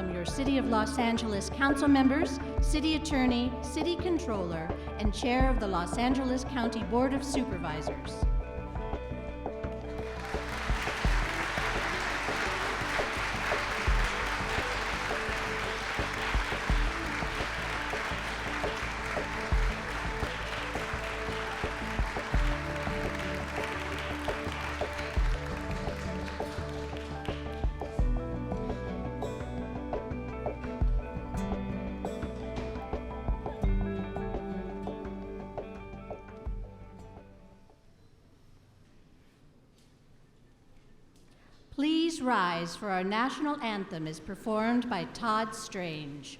welcome your City of Los Angeles council members, city attorney, city controller, and chair of the Los Angeles County Board of Supervisors. Please rise for our national anthem is performed by Todd Strange.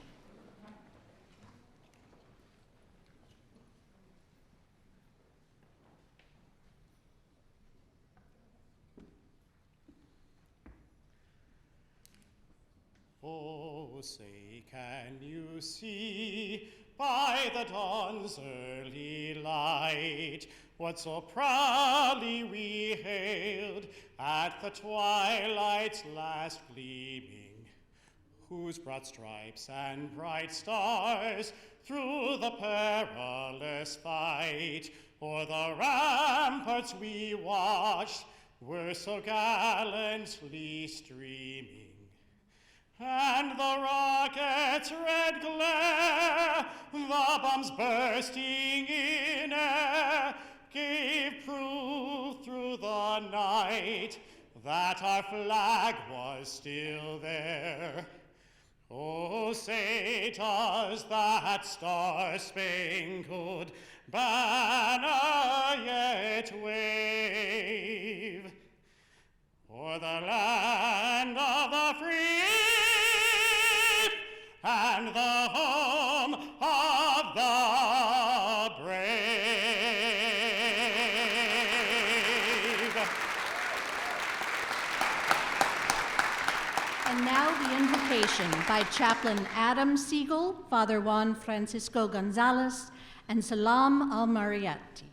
Oh, say, can you see by the dawn's early light what so proudly we hailed at the twilight's last gleaming, whose broad stripes and bright stars through the perilous fight o'er the ramparts we watched were so gallantly streaming. And the rocket's red glare, the bombs bursting in air, gave proof through the night that our flag was still there. Oh, say does that star-spangled banner yet wave o'er the land of the free and the home of the brave. And now the invocation by Chaplain Adam Siegel, Father Juan Francisco Gonzalez, and Salam al-Mariati.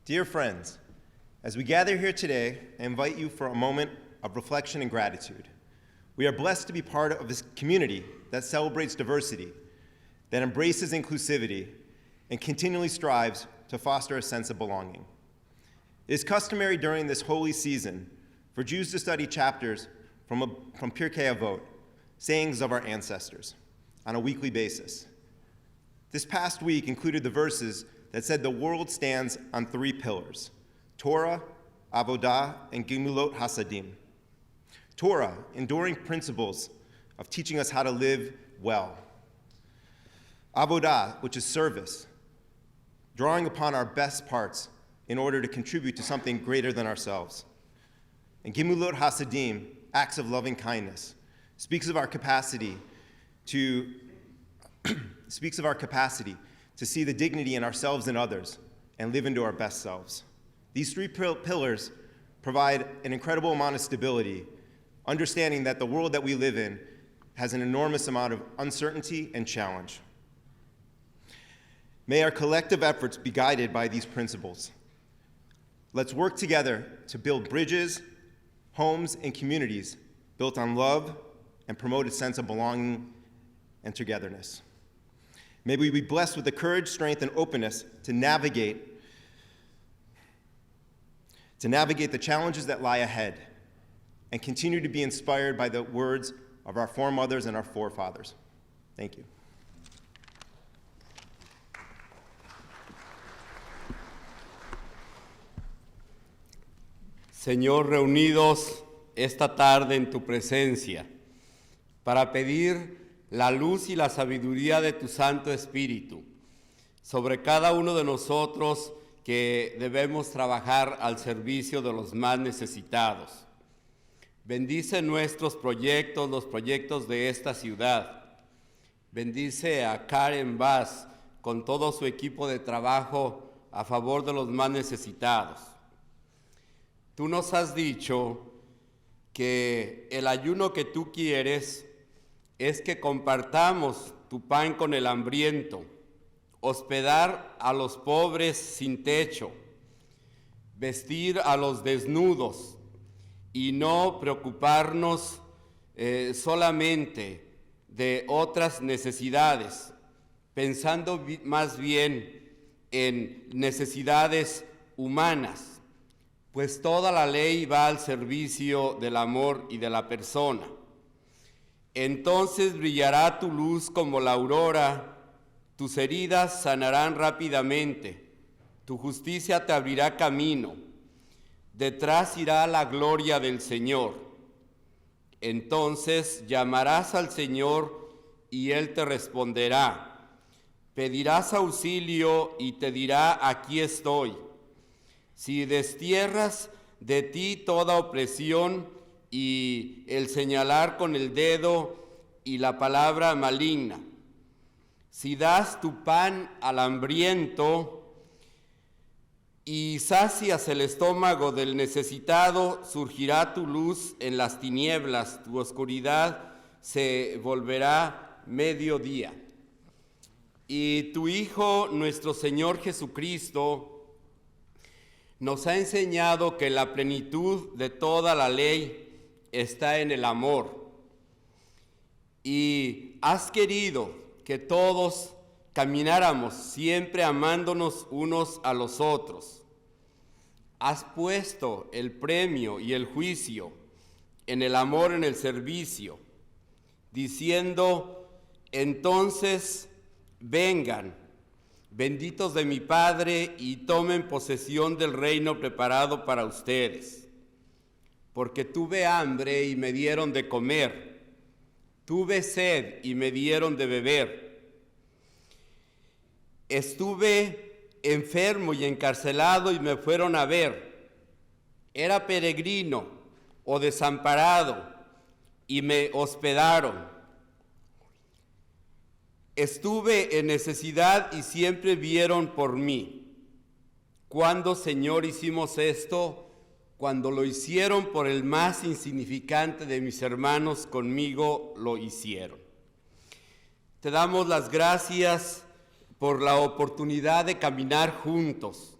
Dear friends, as we gather here today, I invite you for a moment of reflection and gratitude. We are blessed to be part of this community that celebrates diversity, that embraces inclusivity, and continually strives to foster a sense of belonging. It is customary during this holy season for Jews to study chapters from Pirkei Avot, sayings of our ancestors, on a weekly basis. This past week included the verses that said the world stands on three pillars: Torah, Avodah, and Gemulot Hasadim. Torah, enduring principles of teaching us how to live well. Avodah, which is service, drawing upon our best parts in order to contribute to something greater than ourselves. And Gemulot Hasadim, acts of loving kindness, speaks of our capacity to see the dignity in ourselves and others and live into our best selves. These three pillars provide an incredible amount of stability, understanding that the world that we live in has an enormous amount of uncertainty and challenge. May our collective efforts be guided by these principles. Let's work together to build bridges, homes, and communities built on love and promote a sense of belonging and togetherness. May we be blessed with the courage, strength, and openness to navigate the challenges that lie ahead and continue to be inspired by the words of our foremothers and our forefathers. Thank you. Señor, reunidos esta tarde en tu presencia para pedir la luz y la sabiduría de tu Santo Espíritu sobre cada uno de nosotros que debemos trabajar al servicio de los más necesitados. Bendice nuestros proyectos, los proyectos de esta ciudad. Bendice a Karen Bass con todo su equipo de trabajo a favor de los más necesitados. Tú nos has dicho que el ayuno que tú quieres es que compartamos tu pan con el hambriento, hospedar a los pobres sin techo, vestir a los desnudos y no preocuparnos solamente de otras necesidades, pensando más bien en necesidades humanas, pues toda la ley va al servicio del amor y de la persona. Entonces brillará tu luz como la aurora, tus heridas sanarán rápidamente, tu justicia te abrirá camino, detrás irá la gloria del Señor. Entonces llamarás al Señor y Él te responderá. Pedirás auxilio y te dirá, aquí estoy. Si destierras de ti toda opresión y el señalar con el dedo y la palabra maligna, si das tu pan al hambriento y sacias el estómago del necesitado, surgirá tu luz en las tinieblas, tu oscuridad se volverá mediodía. Y tu Hijo, nuestro Señor Jesucristo, nos ha enseñado que la plenitud de toda la ley está en el amor. Y has querido que todos camináramos siempre amándonos unos a los otros. Has puesto el premio y el juicio en el amor, en el servicio, diciendo, entonces vengan, benditos de mi Padre, y tomen posesión del reino preparado para ustedes. Porque tuve hambre y me dieron de comer, tuve sed y me dieron de beber. Estuve enfermo y encarcelado y me fueron a ver. Era peregrino o desamparado y me hospedaron. Estuve en necesidad y siempre vieron por mí. ¿Cuándo, Señor, hicimos esto? Cuando lo hicieron por el más insignificante de mis hermanos, conmigo lo hicieron. Te damos las gracias por la oportunidad de caminar juntos,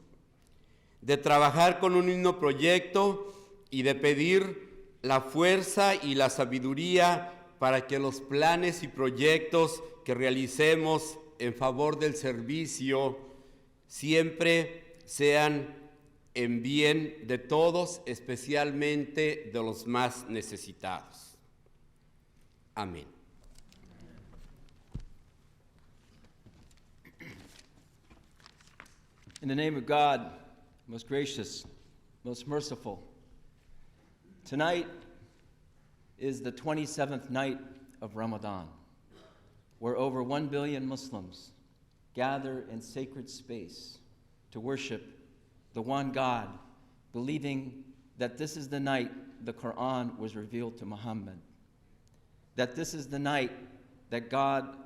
de trabajar con un mismo proyecto y de pedir la fuerza y la sabiduría para que los planes y proyectos que realicemos en favor del servicio siempre sean en bien de todos, especialmente de los más necesitados. Amén. In the name of God, most gracious, most merciful, tonight is the 27th night of Ramadan, where over 1 billion Muslims gather in sacred space to worship the one God, believing that this is the night the Quran was revealed to Muhammad, that this is the night that God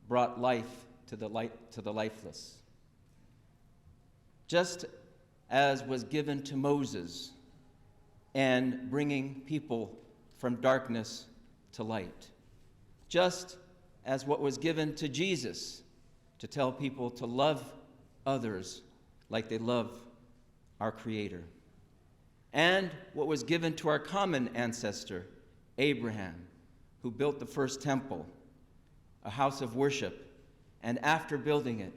brought life to the lifeless. Just as was given to Moses and bringing people from darkness to light. Just as what was given to Jesus to tell people to love others like they love our Creator. And what was given to our common ancestor, Abraham, who built the first temple, a house of worship, and after building it,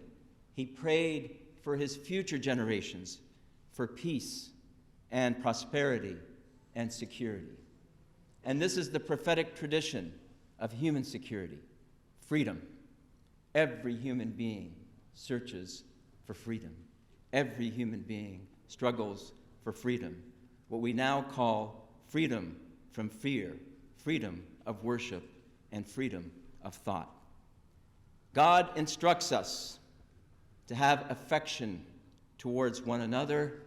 he prayed for his future generations for peace and prosperity and security. And this is the prophetic tradition of human security, freedom. Every human being searches for freedom. Every human being struggles for freedom, what we now call freedom from fear, freedom of worship, and freedom of thought. God instructs us to have affection towards one another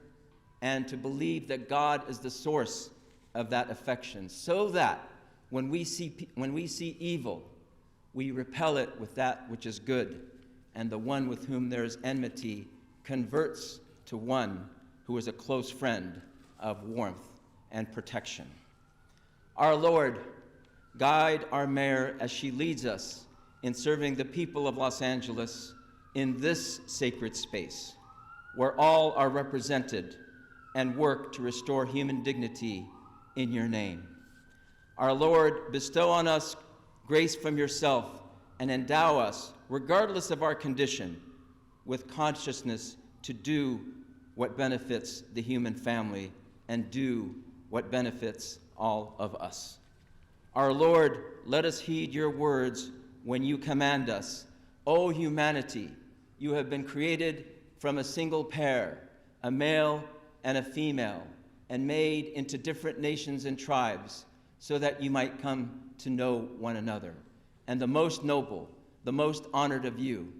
and to believe that God is the source of that affection, so that when we see evil, we repel it with that which is good, and the one with whom there is enmity converts to one who is a close friend of warmth and protection. Our Lord, guide our mayor as she leads us in serving the people of Los Angeles in this sacred space, where all are represented, and work to restore human dignity in your name. Our Lord, bestow on us grace from yourself and endow us, regardless of our condition, with consciousness to do what benefits the human family and do what benefits all of us. Our Lord, let us heed your words when you command us, O humanity, you have been created from a single pair, a male and a female, and made into different nations and tribes, so that you might come to know one another. And the most noble, the most honored of you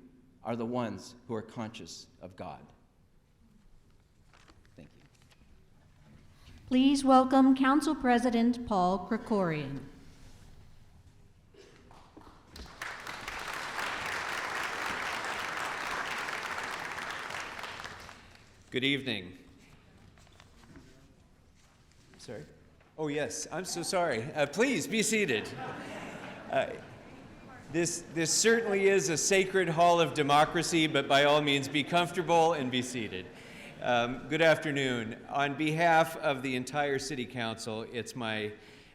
are the ones who are conscious of God. Thank you. Please welcome Council President Paul Krikorian. Good evening. Sorry. Oh, yes, I'm so sorry. Please be seated. This certainly is a sacred hall of democracy, but by all means, be comfortable and be seated. Good afternoon. On behalf of the entire City Council, it's my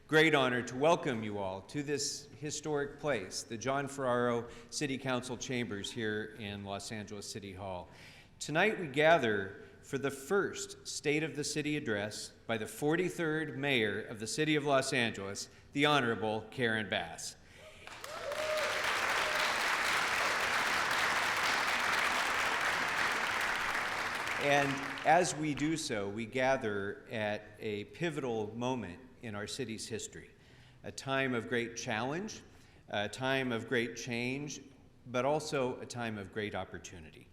great honor to welcome you all to this historic place, the John Ferraro City Council chambers here in Los Angeles City Hall. Tonight we gather for the first State of the City address by the 43rd Mayor of the City of Los Angeles, the Honorable Karen Bass. And as we do so, we gather at a pivotal moment in our city's history, a time of great challenge, a time of great change, but also a time of great opportunity.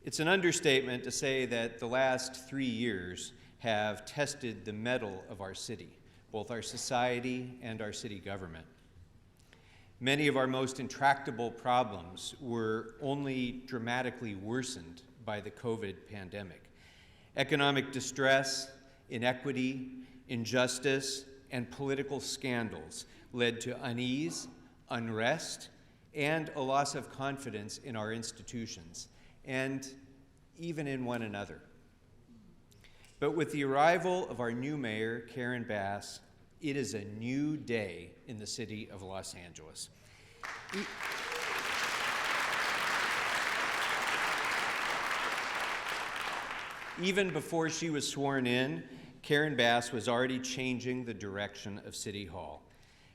It's an understatement to say that the last 3 years have tested the mettle of our city, both our society and our city government. Many of our most intractable problems were only dramatically worsened by the COVID pandemic. Economic distress, inequity, injustice, and political scandals led to unease, unrest, and a loss of confidence in our institutions, and even in one another. But with the arrival of our new mayor, Karen Bass, it is a new day in the city of Los Angeles. Even before she was sworn in, Karen Bass was already changing the direction of City Hall.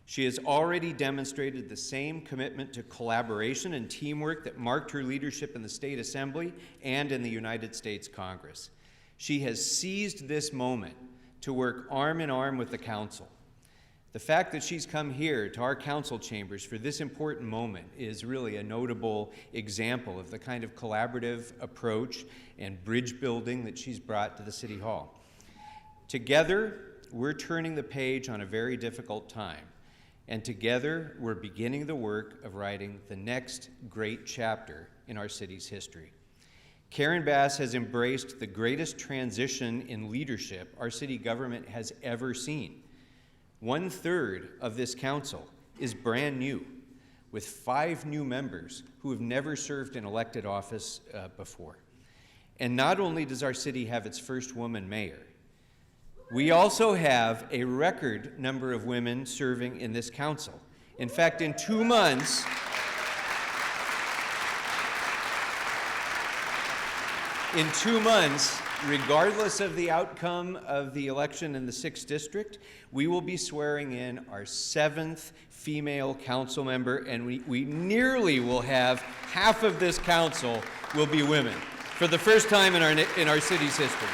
She has already demonstrated the same commitment to collaboration and teamwork that marked her leadership in the State Assembly and in the United States Congress. She has seized this moment to work arm in arm with the Council. The fact that she's come here to our council chambers for this important moment is really a notable example of the kind of collaborative approach and bridge building that she's brought to the City Hall. Together, we're turning the page on a very difficult time. And together, we're beginning the work of writing the next great chapter in our city's history. Karen Bass has embraced the greatest transition in leadership our city government has ever seen. 1/3 of this council is brand new, with 5 new members who have never served in elected office before. And not only does our city have its first woman mayor, we also have a record number of women serving in this council. In fact, in 2 months, regardless of the outcome of the election in the 6th District, we will be swearing in our 7th female council member, and we nearly will have half of this council will be women for the first time in our city's history.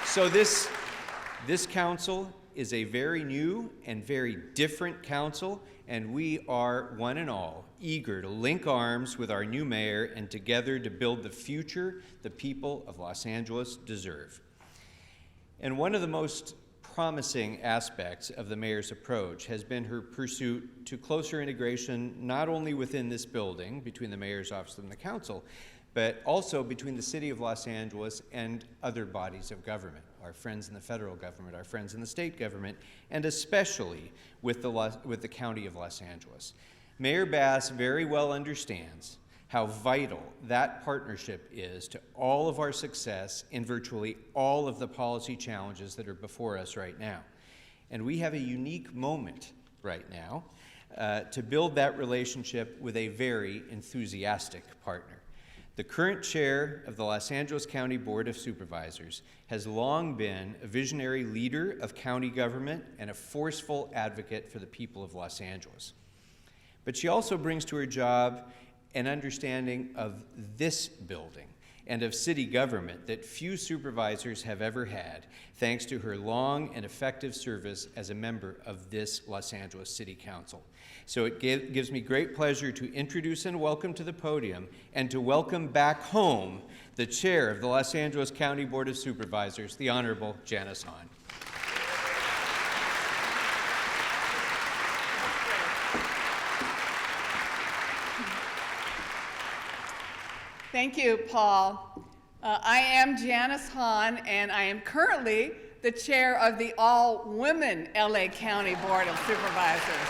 So this council is a very new and very different council, and we are, one and all, eager to link arms with our new mayor and together to build the future the people of Los Angeles deserve. And one of the most promising aspects of the mayor's approach has been her pursuit to closer integration, not only within this building, between the mayor's office and the council, but also between the City of Los Angeles and other bodies of government, our friends in the federal government, our friends in the state government, and especially with the County of Los Angeles. Mayor Bass very well understands how vital that partnership is to all of our success in virtually all of the policy challenges that are before us right now. And we have a unique moment right now to build that relationship with a very enthusiastic partner. The current chair of the Los Angeles County Board of Supervisors has long been a visionary leader of county government and a forceful advocate for the people of Los Angeles. But she also brings to her job an understanding of this building and of city government that few supervisors have ever had, thanks to her long and effective service as a member of this Los Angeles City Council. So it gives me great pleasure to introduce and welcome to the podium and to welcome back home the chair of the Los Angeles County Board of Supervisors, the Honorable Janice Hahn. Thank you, Paul. I am Janice Hahn, and I am currently the chair of the all-women LA County Board of Supervisors.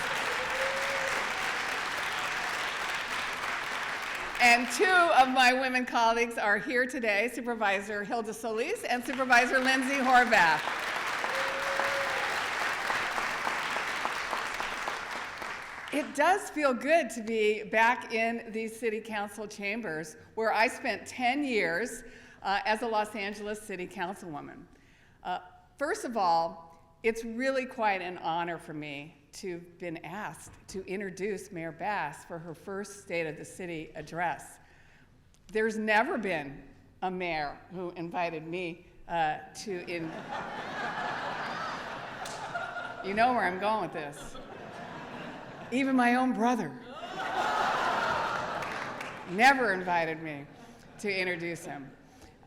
And two of my women colleagues are here today, Supervisor Hilda Solis and Supervisor Lindsay Horvath. It does feel good to be back in these city council chambers where I spent 10 years as a Los Angeles City Councilwoman. First of all, it's really quite an honor for me to have been asked to introduce Mayor Bass for her first State of the City address. There's never been a mayor who invited me You know where I'm going with this. Even my own brother never invited me to introduce him.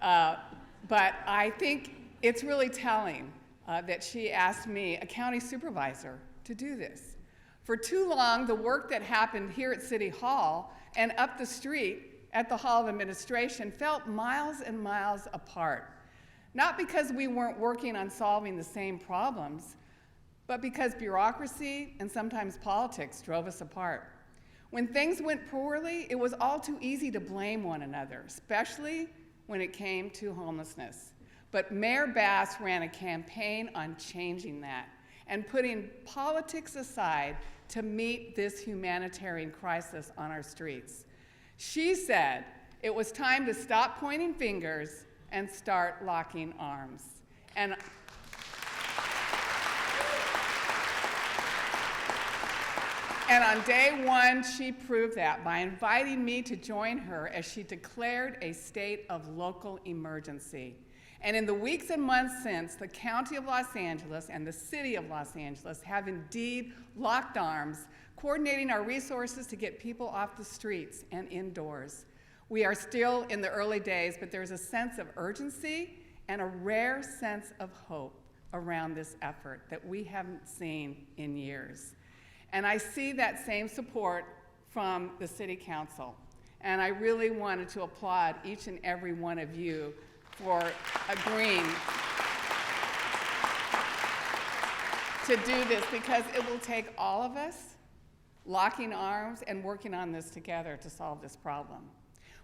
But I think it's really telling that she asked me, a county supervisor, to do this. For too long, the work that happened here at City Hall and up the street at the Hall of Administration felt miles and miles apart. Not because we weren't working on solving the same problems, but because bureaucracy and sometimes politics drove us apart. When things went poorly, it was all too easy to blame one another, especially when it came to homelessness. But Mayor Bass ran a campaign on changing that and putting politics aside to meet this humanitarian crisis on our streets. She said it was time to stop pointing fingers and start locking arms. And on day one, she proved that by inviting me to join her as she declared a state of local emergency. And in the weeks and months since, the County of Los Angeles and the City of Los Angeles have indeed locked arms, coordinating our resources to get people off the streets and indoors. We are still in the early days, but there's a sense of urgency and a rare sense of hope around this effort that we haven't seen in years. And I see that same support from the City Council. And I really wanted to applaud each and every one of you for agreeing to do this, because it will take all of us locking arms and working on this together to solve this problem.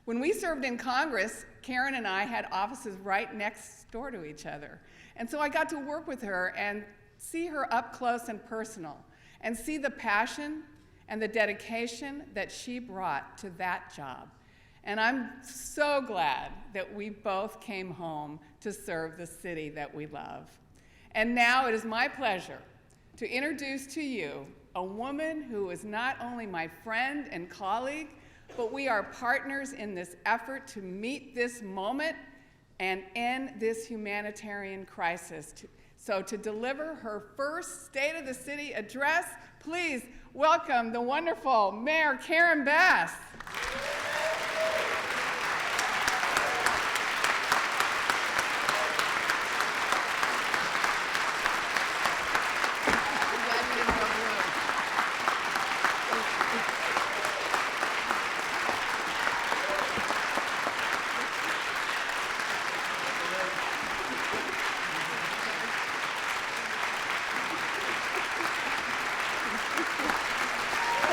When we served in Congress, Karen and I had offices right next door to each other. And so I got to work with her and see her up close and personal, and see the passion and the dedication that she brought to that job. And I'm so glad that we both came home to serve the city that we love. And now it is my pleasure to introduce to you a woman who is not only my friend and colleague, but we are partners in this effort to meet this moment and end this humanitarian crisis. So to deliver her first State of the City address, please welcome the wonderful Mayor Karen Bass.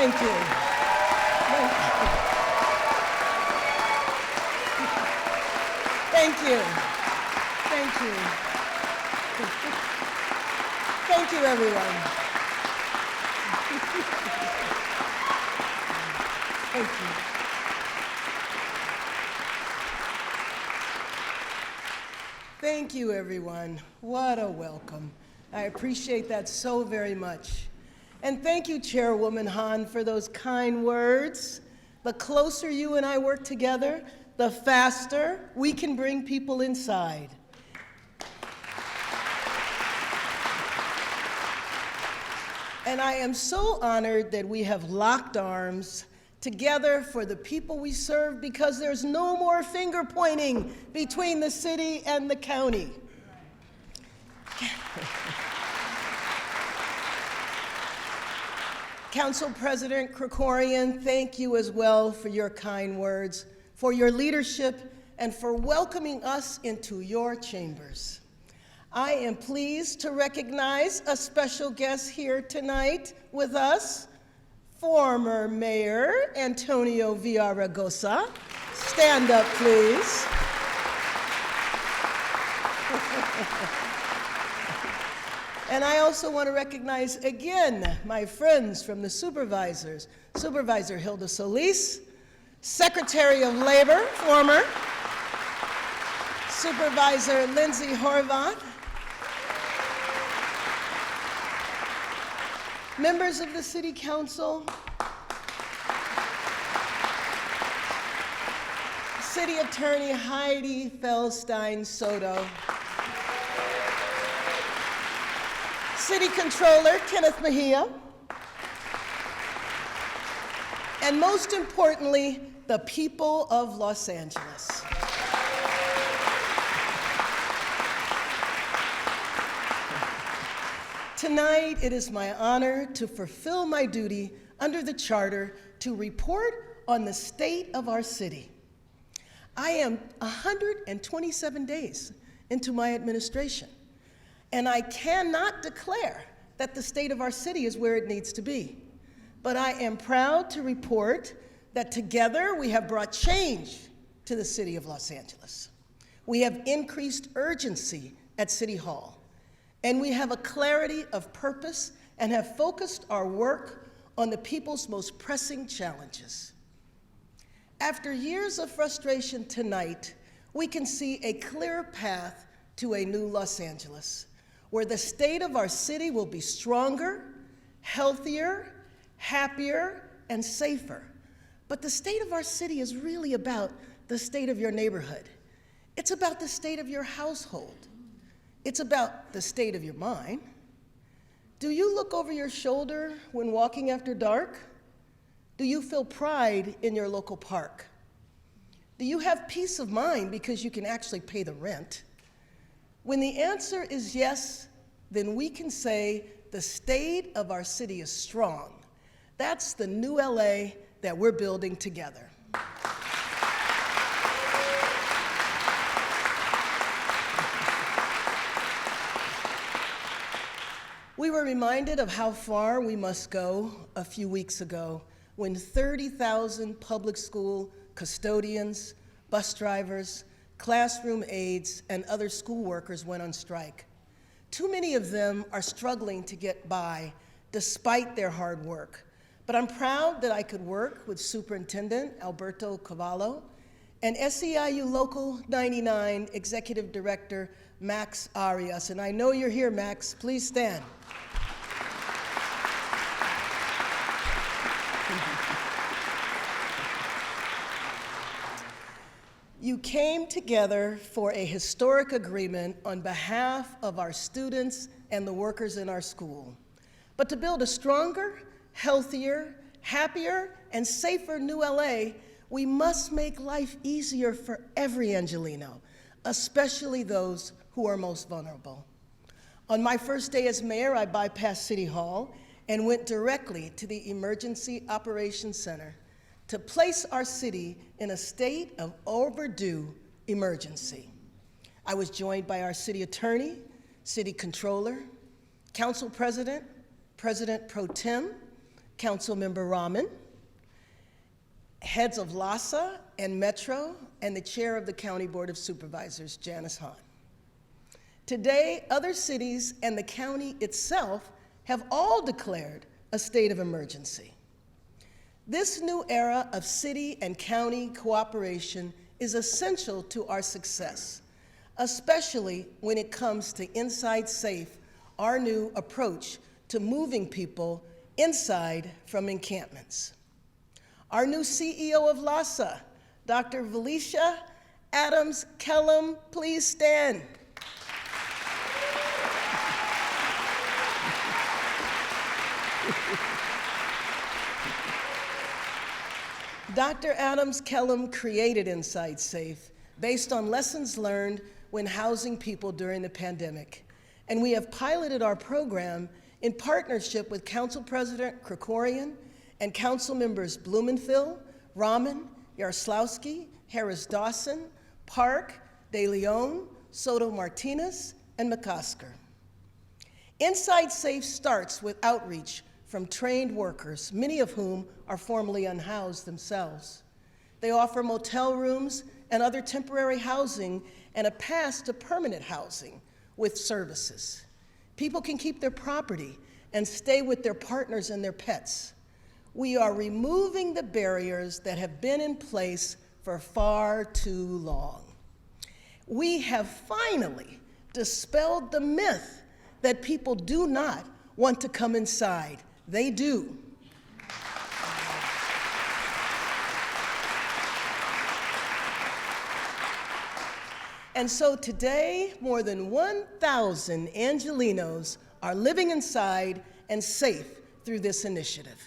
Thank you. Thank you. Thank you. Thank you, everyone. Thank you. Thank you, everyone. What a welcome. I appreciate that so very much. And thank you, Chairwoman Hahn, for those kind words. The closer you and I work together, the faster we can bring people inside. And I am so honored that we have locked arms together for the people we serve, because there's no more finger pointing between the city and the county. Council President Krikorian, thank you as well for your kind words, for your leadership, and for welcoming us into your chambers. I am pleased to recognize a special guest here tonight with us, former Mayor Antonio Villaraigosa. Stand up, please. And I also want to recognize again my friends from the supervisors, Supervisor Hilda Solis, Secretary of Labor, former, Supervisor Lindsay Horvath, members of the City Council, City Attorney Heidi Feldstein Soto, City Controller Kenneth Mejia, and most importantly, the people of Los Angeles. Tonight, it is my honor to fulfill my duty under the charter to report on the state of our city. I am 127 days into my administration, and I cannot declare that the state of our city is where it needs to be. But I am proud to report that together we have brought change to the city of Los Angeles. We have increased urgency at City Hall, and we have a clarity of purpose and have focused our work on the people's most pressing challenges. After years of frustration tonight, we can see a clear path to a new Los Angeles, where the state of our city will be stronger, healthier, happier, and safer. But the state of our city is really about the state of your neighborhood. It's about the state of your household. It's about the state of your mind. Do you look over your shoulder when walking after dark? Do you feel pride in your local park? Do you have peace of mind because you can actually pay the rent? When the answer is yes, then we can say the state of our city is strong. That's the new LA that we're building together. We were reminded of how far we must go a few weeks ago when 30,000 public school custodians, bus drivers, classroom aides, and other school workers went on strike. Too many of them are struggling to get by despite their hard work. But I'm proud that I could work with Superintendent Alberto Cavallo and SEIU Local 99 Executive Director Max Arias. And I know you're here, Max. Please stand. You came together for a historic agreement on behalf of our students and the workers in our school. But to build a stronger, healthier, happier, and safer new LA, we must make life easier for every Angeleno, especially those who are most vulnerable. On my first day as mayor, I bypassed City Hall and went directly to the Emergency Operations Center to place our city in a state of overdue emergency. I was joined by our city attorney, city controller, council president, president pro tem, Councilmember Rahman, heads of LASA and Metro, and the chair of the County Board of Supervisors, Janice Hahn. Today, other cities and the county itself have all declared a state of emergency. This new era of city and county cooperation is essential to our success, especially when it comes to Inside Safe, our new approach to moving people inside from encampments. Our new CEO of LASA, Dr. Valicia Adams Kellum, please stand. Dr. Adams Kellum created Inside Safe based on lessons learned when housing people during the pandemic. And we have piloted our program in partnership with Council President Krikorian and Council members Blumenthal, Rahman, Yaroslawski, Harris-Dawson, Park, De Leon, Soto Martinez, and McCosker. Inside Safe starts with outreach from trained workers, many of whom are formerly unhoused themselves. They offer motel rooms and other temporary housing and a path to permanent housing with services. People can keep their property and stay with their partners and their pets. We are removing the barriers that have been in place for far too long. We have finally dispelled the myth that people do not want to come inside. They do. And so today, more than 1,000 Angelenos are living inside and safe through this initiative.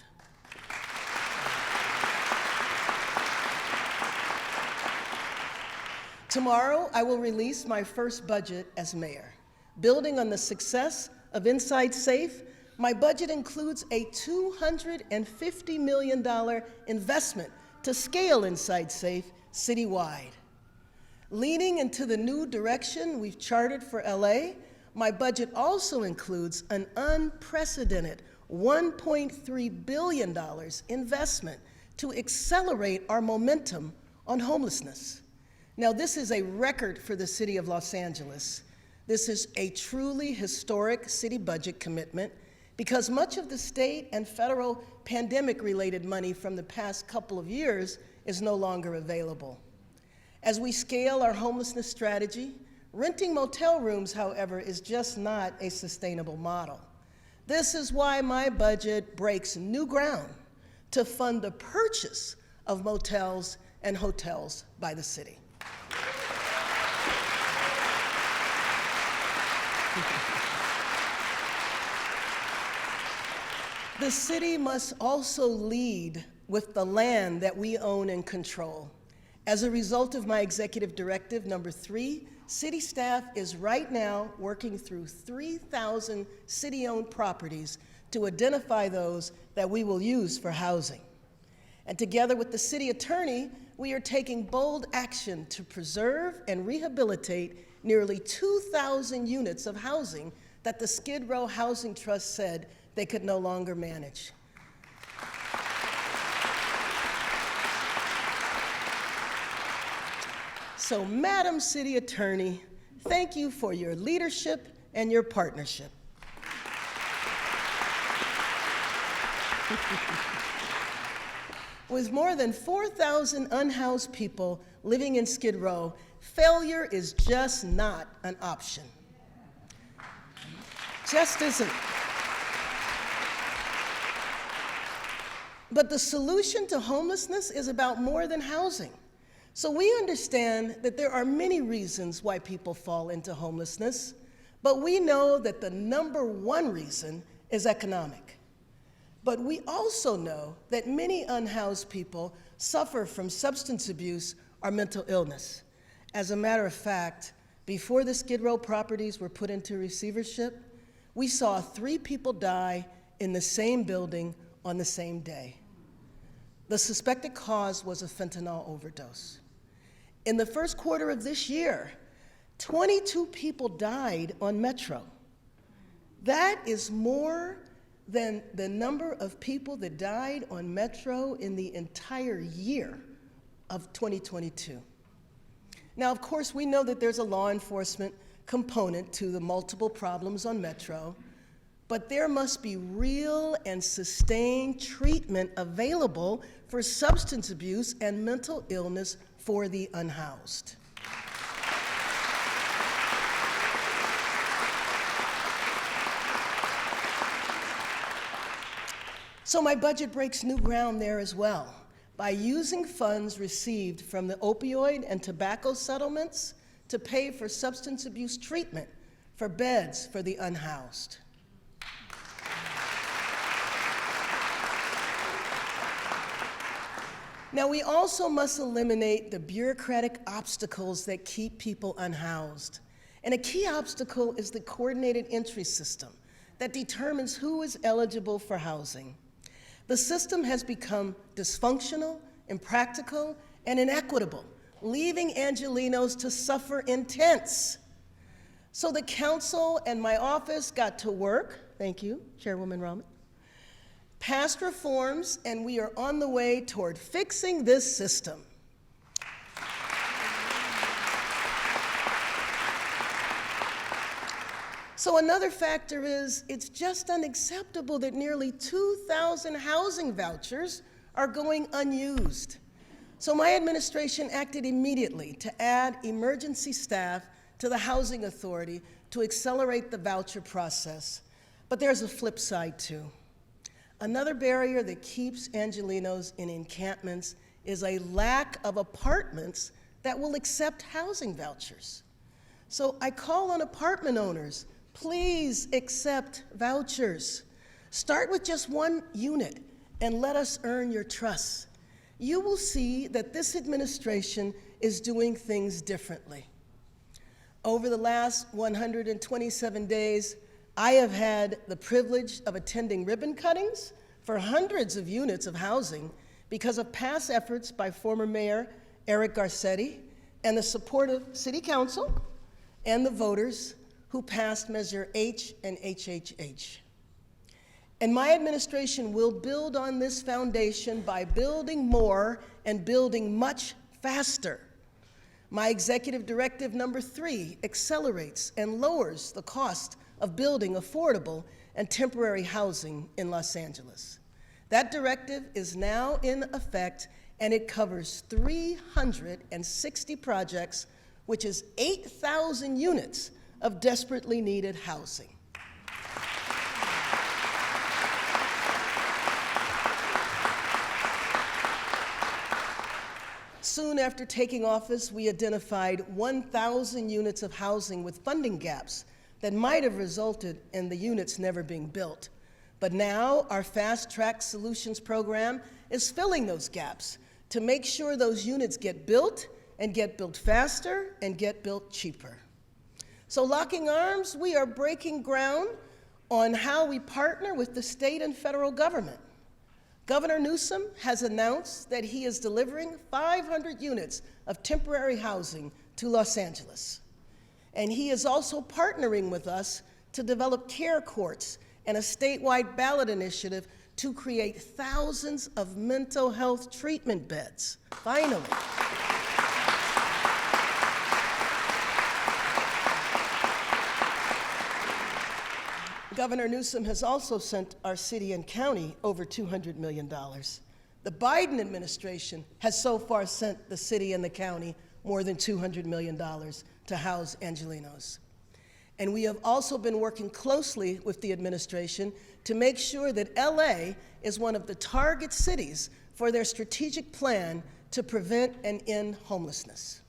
Tomorrow, I will release my first budget as mayor. Building on the success of Inside Safe, my budget includes a $250 million investment to scale Inside Safe citywide. Leaning into the new direction we've charted for LA, my budget also includes an unprecedented $1.3 billion investment to accelerate our momentum on homelessness. Now, this is a record for the city of Los Angeles. This is a truly historic city budget commitment because much of the state and federal pandemic-related money from the past couple of years is no longer available. As we scale our homelessness strategy, renting motel rooms, however, is just not a sustainable model. This is why my budget breaks new ground to fund the purchase of motels and hotels by the city. The city must also lead with the land that we own and control. As a result of my executive directive number 3, city staff is right now working through 3,000 city-owned properties to identify those that we will use for housing. And together with the city attorney, we are taking bold action to preserve and rehabilitate nearly 2,000 units of housing that the Skid Row Housing Trust said they could no longer manage. So, Madam City Attorney, thank you for your leadership and your partnership. With more than 4,000 unhoused people living in Skid Row, failure is just not an option. Just isn't. But the solution to homelessness is about more than housing. So we understand that there are many reasons why people fall into homelessness, but we know that the number one reason is economic. But we also know that many unhoused people suffer from substance abuse or mental illness. As a matter of fact, before the Skid Row properties were put into receivership, we saw 3 people die in the same building on the same day. The suspected cause was a fentanyl overdose. In the first quarter of this year, 22 people died on Metro. That is more than the number of people that died on Metro in the entire year of 2022. Now, of course, we know that there's a law enforcement component to the multiple problems on Metro, but there must be real and sustained treatment available for substance abuse and mental illness for the unhoused. So my budget breaks new ground there as well by using funds received from the opioid and tobacco settlements to pay for substance abuse treatment for beds for the unhoused. Now, we also must eliminate the bureaucratic obstacles that keep people unhoused. And a key obstacle is the coordinated entry system that determines who is eligible for housing. The system has become dysfunctional, impractical, and inequitable, leaving Angelenos to suffer intense. So the council and my office got to work, thank you, Chairwoman Rahman, passed reforms, and we are on the way toward fixing this system. So another factor is it's just unacceptable that nearly 2,000 housing vouchers are going unused. So my administration acted immediately to add emergency staff to the Housing Authority to accelerate the voucher process. But there's a flip side too. Another barrier that keeps Angelenos in encampments is a lack of apartments that will accept housing vouchers. So I call on apartment owners, please accept vouchers. Start with just one unit and let us earn your trust. You will see that this administration is doing things differently. Over the last 127 days, I have had the privilege of attending ribbon cuttings for hundreds of units of housing because of past efforts by former Mayor Eric Garcetti and the support of City Council and the voters who passed Measure H and HHH. And my administration will build on this foundation by building more and building much faster. My executive directive number 3 accelerates and lowers the cost of building affordable and temporary housing in Los Angeles. That directive is now in effect, and it covers 360 projects, which is 8,000 units of desperately needed housing. Soon after taking office, we identified 1,000 units of housing with funding gaps that might have resulted in the units never being built. But now our Fast Track Solutions program is filling those gaps to make sure those units get built and get built faster and get built cheaper. So locking arms, we are breaking ground on how we partner with the state and federal government. Governor Newsom has announced that he is delivering 500 units of temporary housing to Los Angeles. And he is also partnering with us to develop care courts and a statewide ballot initiative to create thousands of mental health treatment beds. Finally. Governor Newsom has also sent our city and county over $200 million. The Biden administration has so far sent the city and the county more than $200 million to house Angelenos. And we have also been working closely with the administration to make sure that LA is one of the target cities for their strategic plan to prevent and end homelessness.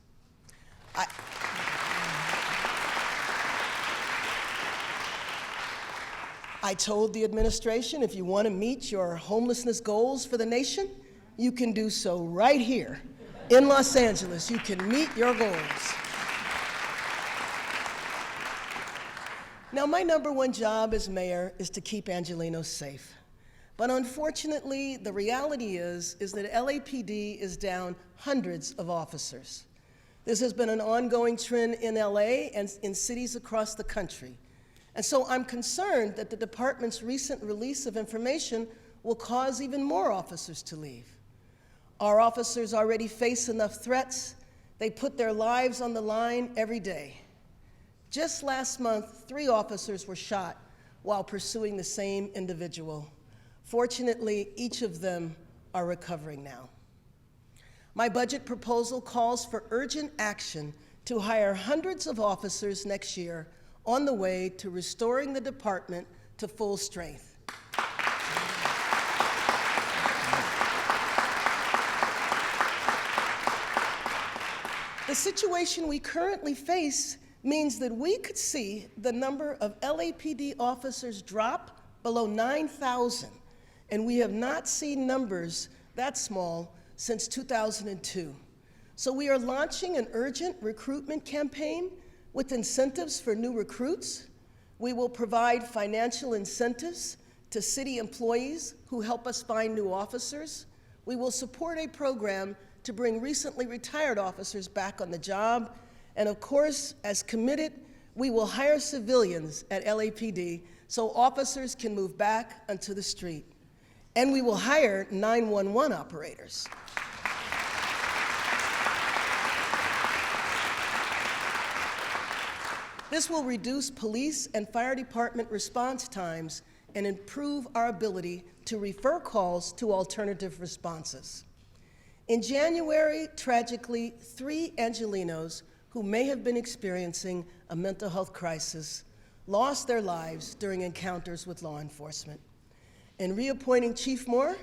I told the administration, if you want to meet your homelessness goals for the nation, you can do so right here in Los Angeles. You can meet your goals. Now, my number one job as mayor is to keep Angelenos safe. But unfortunately, the reality is that LAPD is down hundreds of officers. This has been an ongoing trend in LA and in cities across the country. And so I'm concerned that the department's recent release of information will cause even more officers to leave. Our officers already face enough threats. They put their lives on the line every day. Just last month, 3 officers were shot while pursuing the same individual. Fortunately, each of them are recovering now. My budget proposal calls for urgent action to hire hundreds of officers next year on the way to restoring the department to full strength. The situation we currently face means that we could see the number of LAPD officers drop below 9,000, and we have not seen numbers that small since 2002. So we are launching an urgent recruitment campaign with incentives for new recruits. We will provide financial incentives to city employees who help us find new officers. We will support a program to bring recently retired officers back on the job. And of course, as committed, we will hire civilians at LAPD so officers can move back onto the street. And we will hire 911 operators. This will reduce police and fire department response times and improve our ability to refer calls to alternative responses. In January, tragically, 3 Angelenos who may have been experiencing a mental health crisis lost their lives during encounters with law enforcement. In reappointing Chief Moore,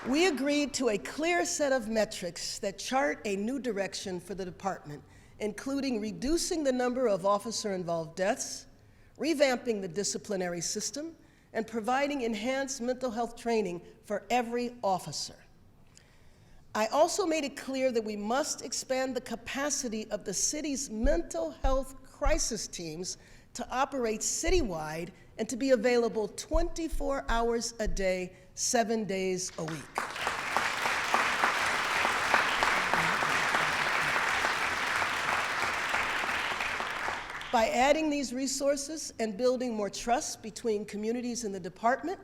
we agreed to a clear set of metrics that chart a new direction for the department, including reducing the number of officer-involved deaths, revamping the disciplinary system, and providing enhanced mental health training for every officer. I also made it clear that we must expand the capacity of the city's mental health crisis teams to operate citywide and to be available 24 hours a day, 7 days a week. By adding these resources and building more trust between communities and the department,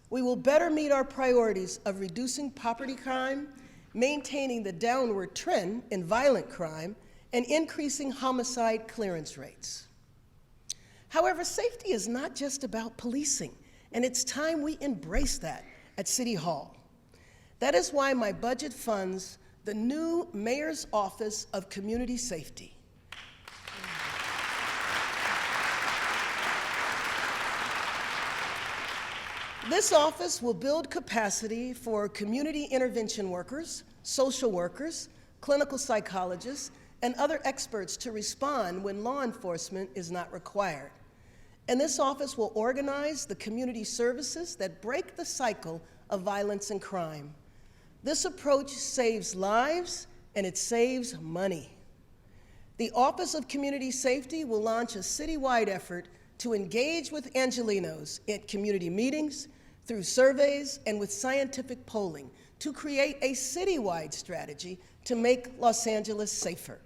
we will better meet our priorities of reducing property crime, maintaining the downward trend in violent crime, and increasing homicide clearance rates. However, safety is not just about policing, and it's time we embrace that at City Hall. That is why my budget funds the new Mayor's Office of Community Safety. This office will build capacity for community intervention workers, social workers, clinical psychologists, and other experts to respond when law enforcement is not required. And this office will organize the community services that break the cycle of violence and crime. This approach saves lives and it saves money. The Office of Community Safety will launch a citywide effort to engage with Angelenos at community meetings, through surveys, and with scientific polling to create a citywide strategy to make Los Angeles safer.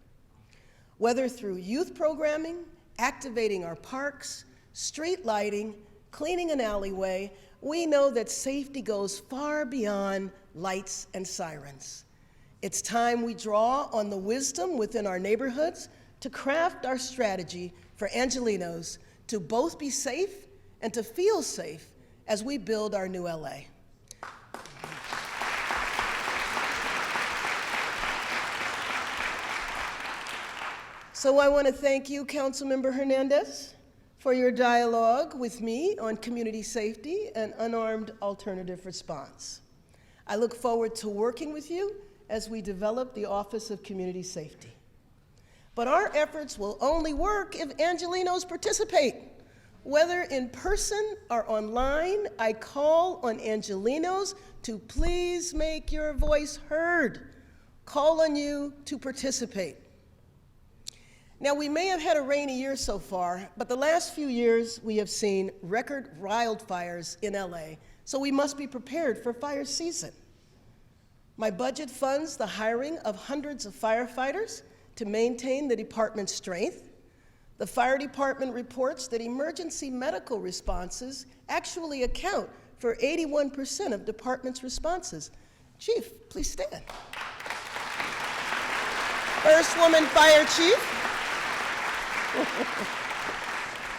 Whether through youth programming, activating our parks, street lighting, cleaning an alleyway, we know that safety goes far beyond lights and sirens. It's time we draw on the wisdom within our neighborhoods to craft our strategy for Angelenos to both be safe and to feel safe as we build our new LA. So I want to thank you, Councilmember Hernandez, for your dialogue with me on community safety and unarmed alternative response. I look forward to working with you as we develop the Office of Community Safety. But our efforts will only work if Angelenos participate. Whether in person or online, I call on Angelenos to please make your voice heard. Call on you to participate. Now, we may have had a rainy year so far, but the last few years we have seen record wildfires in LA, so we must be prepared for fire season. My budget funds the hiring of hundreds of firefighters to maintain the department's strength. The fire department reports that emergency medical responses actually account for 81% of department's responses. Chief, please stand. First woman fire chief.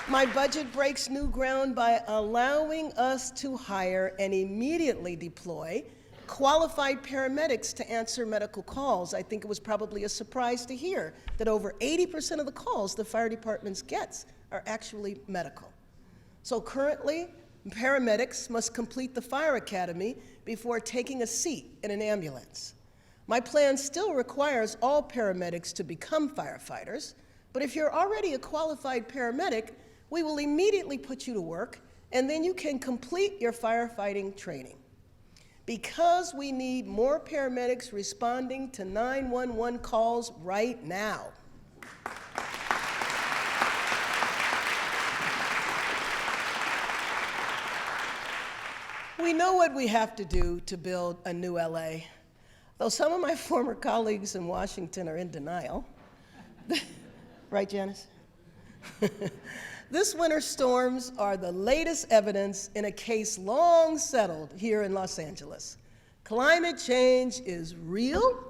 My budget breaks new ground by allowing us to hire and immediately deploy qualified paramedics to answer medical calls. I think it was probably a surprise to hear that over 80% of the calls the fire department gets are actually medical. So currently, paramedics must complete the fire academy before taking a seat in an ambulance. My plan still requires all paramedics to become firefighters, but if you're already a qualified paramedic, we will immediately put you to work, and then you can complete your firefighting training. Because we need more paramedics responding to 911 calls right now. We know what we have to do to build a new LA. Though some of my former colleagues in Washington are in denial. Right, Janice? This winter's storms are the latest evidence in a case long settled here in Los Angeles. Climate change is real,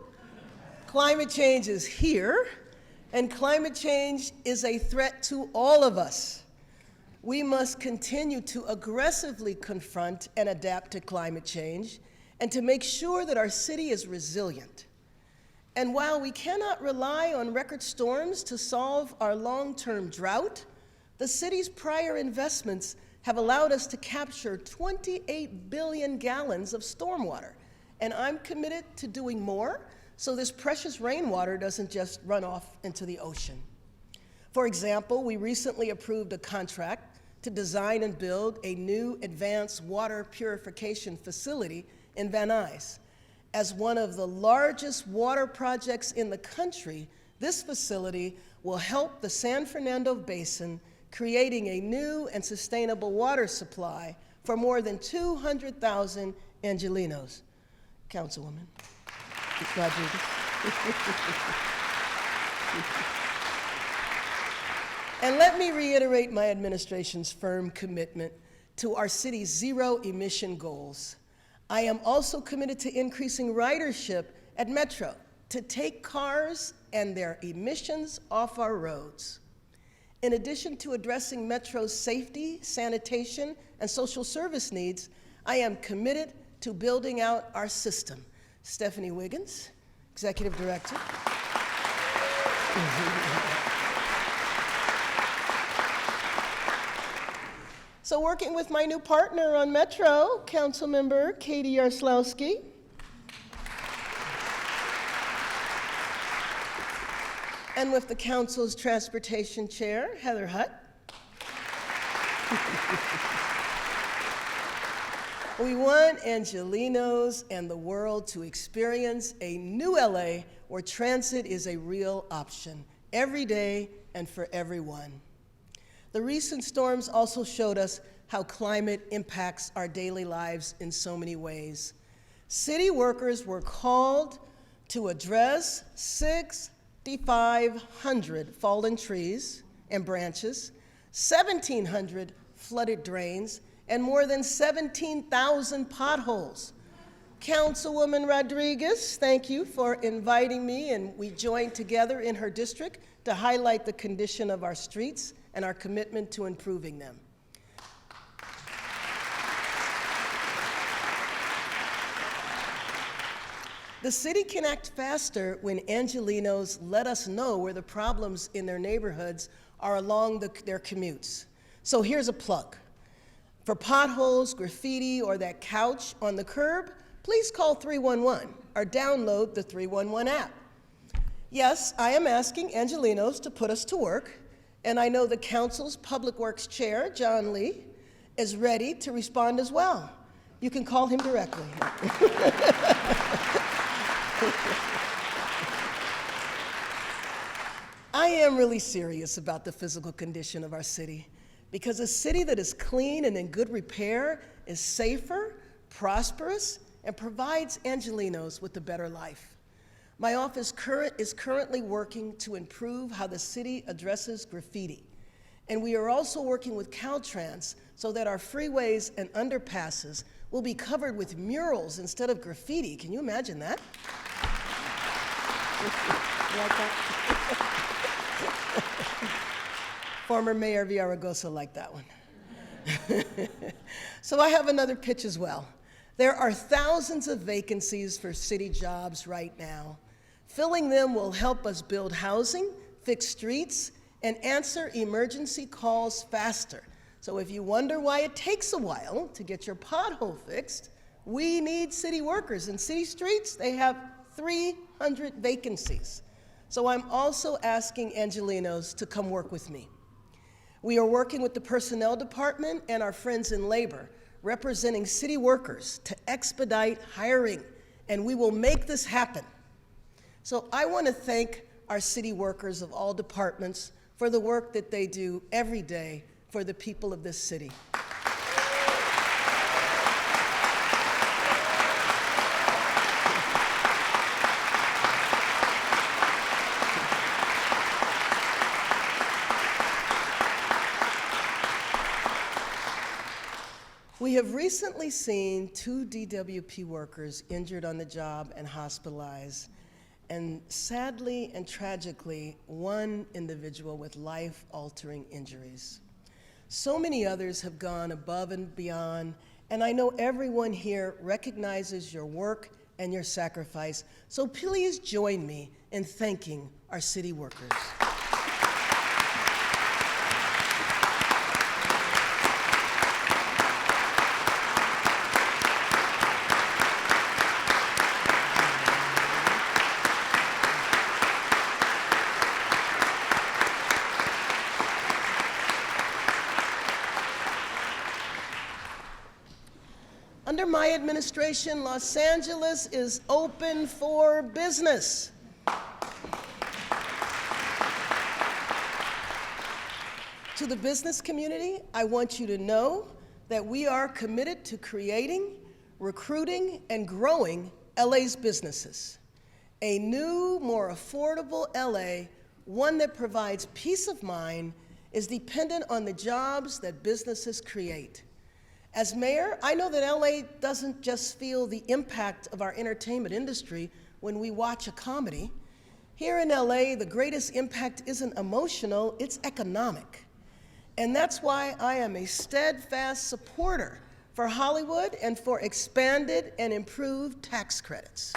climate change is here, and climate change is a threat to all of us. We must continue to aggressively confront and adapt to climate change and to make sure that our city is resilient. And while we cannot rely on record storms to solve our long-term drought, the city's prior investments have allowed us to capture 28 billion gallons of stormwater, and I'm committed to doing more so this precious rainwater doesn't just run off into the ocean. For example, we recently approved a contract to design and build a new advanced water purification facility in Van Nuys. As one of the largest water projects in the country, this facility will help the San Fernando Basin, creating a new and sustainable water supply for more than 200,000 Angelenos. Councilwoman Rodriguez. And let me reiterate my administration's firm commitment to our city's zero-emission goals. I am also committed to increasing ridership at Metro to take cars and their emissions off our roads. In addition to addressing Metro's safety, sanitation, and social service needs, I am committed to building out our system. Stephanie Wiggins, Executive Director. So working with my new partner on Metro, Councilmember Katie Yarslowski. And with the Council's Transportation Chair, Heather Hutt. We want Angelenos and the world to experience a new LA where transit is a real option, every day and for everyone. The recent storms also showed us how climate impacts our daily lives in so many ways. City workers were called to address 6,500 fallen trees and branches, 1,700 flooded drains, and more than 17,000 potholes. Councilwoman Rodriguez, thank you for inviting me, and we joined together in her district to highlight the condition of our streets and our commitment to improving them. The city can act faster when Angelenos let us know where the problems in their neighborhoods are along their commutes. So here's a plug. For potholes, graffiti, or that couch on the curb, please call 311 or download the 311 app. Yes, I am asking Angelenos to put us to work, and I know the Council's Public Works Chair, John Lee, is ready to respond as well. You can call him directly. I am really serious about the physical condition of our city, because a city that is clean and in good repair is safer, prosperous, and provides Angelenos with a better life. My office is currently working to improve how the city addresses graffiti. And we are also working with Caltrans so that our freeways and underpasses will be covered with murals instead of graffiti. Can you imagine that? You like that? Former Mayor Villaraigosa liked that one. So I have another pitch as well. There are thousands of vacancies for city jobs right now. Filling them will help us build housing, fix streets, and answer emergency calls faster. So if you wonder why it takes a while to get your pothole fixed, we need city workers. In city streets, they have 300 vacancies. So I'm also asking Angelenos to come work with me. We are working with the personnel department and our friends in labor, representing city workers to expedite hiring, and we will make this happen. So I want to thank our city workers of all departments for the work that they do every day for the people of this city. We have recently seen 2 DWP workers injured on the job and hospitalized, and sadly and tragically, 1 individual with life-altering injuries. So many others have gone above and beyond, and I know everyone here recognizes your work and your sacrifice, so please join me in thanking our city workers. Under my administration, Los Angeles is open for business. To the business community, I want you to know that we are committed to creating, recruiting, and growing LA's businesses. A new, more affordable LA, one that provides peace of mind, is dependent on the jobs that businesses create. As mayor, I know that LA doesn't just feel the impact of our entertainment industry when we watch a comedy. Here in LA, the greatest impact isn't emotional, it's economic. And that's why I am a steadfast supporter for Hollywood and for expanded and improved tax credits.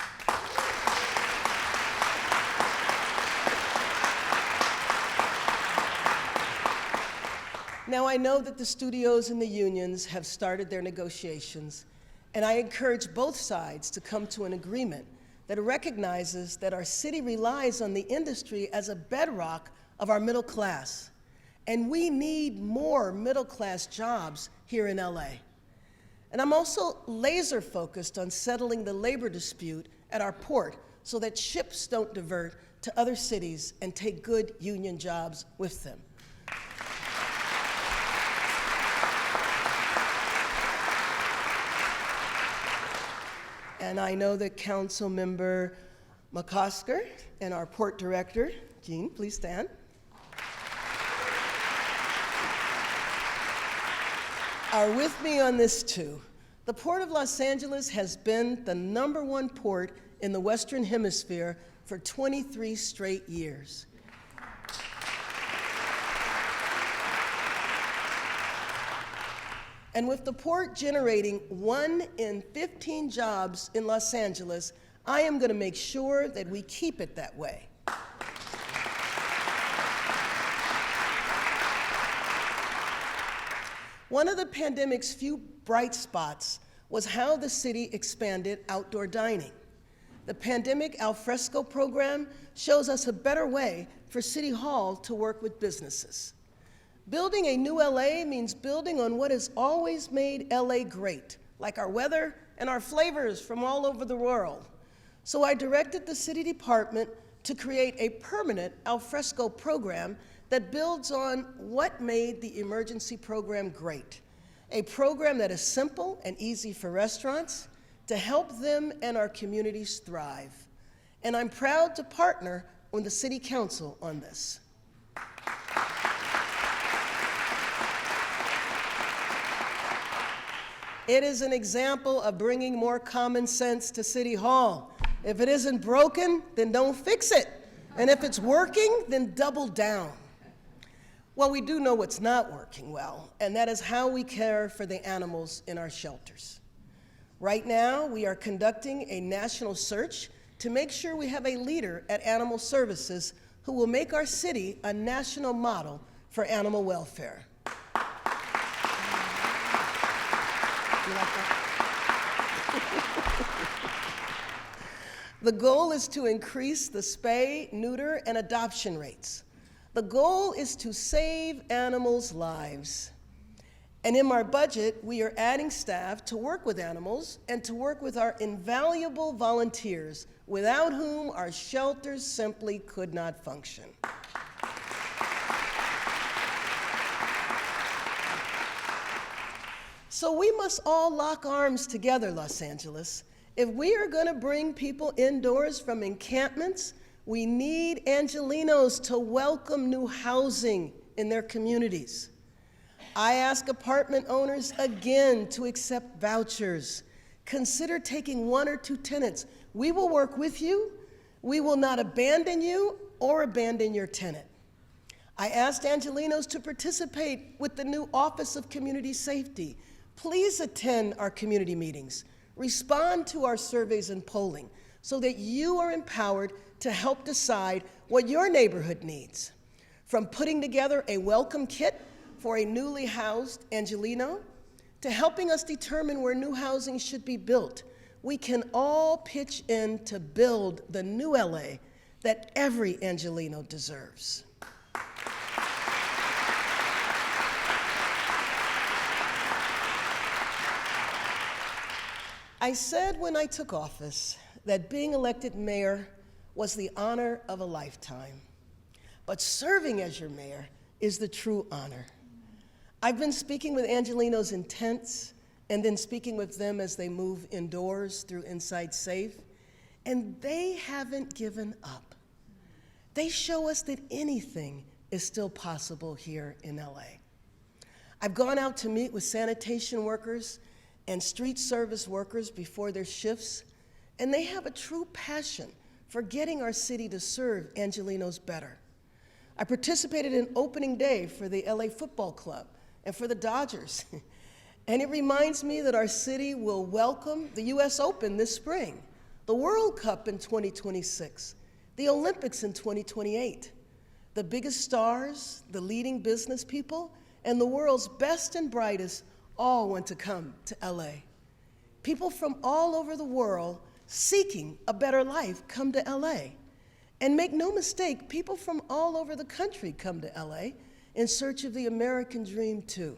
Now, I know that the studios and the unions have started their negotiations, and I encourage both sides to come to an agreement that recognizes that our city relies on the industry as a bedrock of our middle class, and we need more middle-class jobs here in LA. And I'm also laser focused on settling the labor dispute at our port so that ships don't divert to other cities and take good union jobs with them. And I know that Council Member McCosker and our Port Director, Jean, please stand, are with me on this too. The Port of Los Angeles has been the #1 port in the Western Hemisphere for 23 straight years. And with the port generating 1 in 15 jobs in Los Angeles, I am going to make sure that we keep it that way. One of the pandemic's few bright spots was how the city expanded outdoor dining. The pandemic alfresco program shows us a better way for City Hall to work with businesses. Building a new LA means building on what has always made LA great, like our weather and our flavors from all over the world. So I directed the city department to create a permanent alfresco program that builds on what made the emergency program great. A program that is simple and easy for restaurants, to help them and our communities thrive. And I'm proud to partner with the City Council on this. It is an example of bringing more common sense to City Hall. If it isn't broken, then don't fix it. And if it's working, then double down. Well, we do know what's not working well, and that is how we care for the animals in our shelters. Right now, we are conducting a national search to make sure we have a leader at Animal Services who will make our city a national model for animal welfare. You like that? The goal is to increase the spay, neuter, and adoption rates. The goal is to save animals' lives. And in our budget, we are adding staff to work with animals and to work with our invaluable volunteers, without whom our shelters simply could not function. So we must all lock arms together, Los Angeles. If we are going to bring people indoors from encampments, we need Angelenos to welcome new housing in their communities. I ask apartment owners again to accept vouchers. Consider taking 1 or 2 tenants. We will work with you. We will not abandon you or abandon your tenant. I asked Angelenos to participate with the new Office of Community Safety. Please attend our community meetings. Respond to our surveys and polling so that you are empowered to help decide what your neighborhood needs. From putting together a welcome kit for a newly housed Angeleno to helping us determine where new housing should be built, we can all pitch in to build the new LA that every Angeleno deserves. I said when I took office that being elected mayor was the honor of a lifetime, but serving as your mayor is the true honor. I've been speaking with Angelenos in tents and then speaking with them as they move indoors through Inside Safe, and they haven't given up. They show us that anything is still possible here in LA. I've gone out to meet with sanitation workers and street service workers before their shifts, and they have a true passion for getting our city to serve Angelenos better. I participated in opening day for the LA Football Club and for the Dodgers, and it reminds me that our city will welcome the US Open this spring, the World Cup in 2026, the Olympics in 2028. The biggest stars, the leading business people, and the world's best and brightest all want to come to LA. People from all over the world seeking a better life come to LA. And make no mistake, people from all over the country come to LA in search of the American dream too.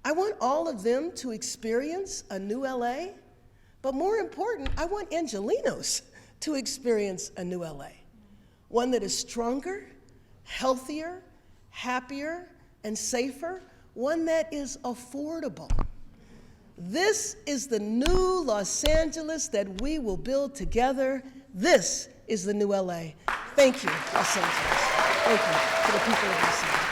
I want all of them to experience a new LA, but more important, I want Angelenos to experience a new LA. One that is stronger, healthier, happier, and safer, one that is affordable. This is the new Los Angeles that we will build together. This is the new LA. Thank you, Los Angeles. Thank you to the people of Los Angeles.